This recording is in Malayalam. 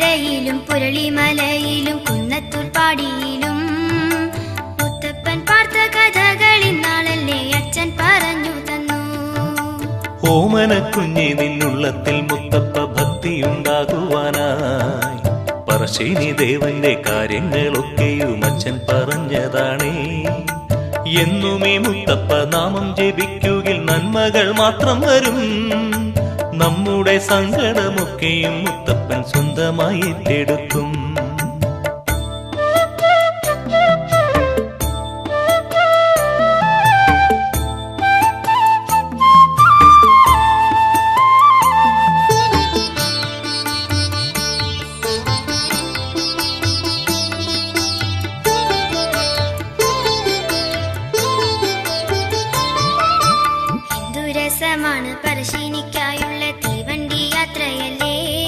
മലയിലും പുരളിമലയിലും കുന്നത്തൂർ പാടിയിലും മുത്തപ്പൻ പാർത്ത കഥകൾ ഇന്നാളല്ലേ അച്ഛൻ പറഞ്ഞു തന്നു. ഓമന കുഞ്ഞി നിന്നുള്ളത്തിൽ മുത്തപ്പ ഭക്തിയുണ്ടാകുവാനായി പറശ്ശിനി ദേവന്റെ കാര്യങ്ങളൊക്കെയും അച്ഛൻ പറഞ്ഞതാണേ. എന്നുമേ മുത്തപ്പ നാമം ജപിക്കുകിൽ നന്മകൾ മാത്രം വരും. നമ്മുടെ സങ്കടമൊക്കെയും മുത്തപ്പൻ സ്വന്തമായി ഏറ്റെടുക്കും.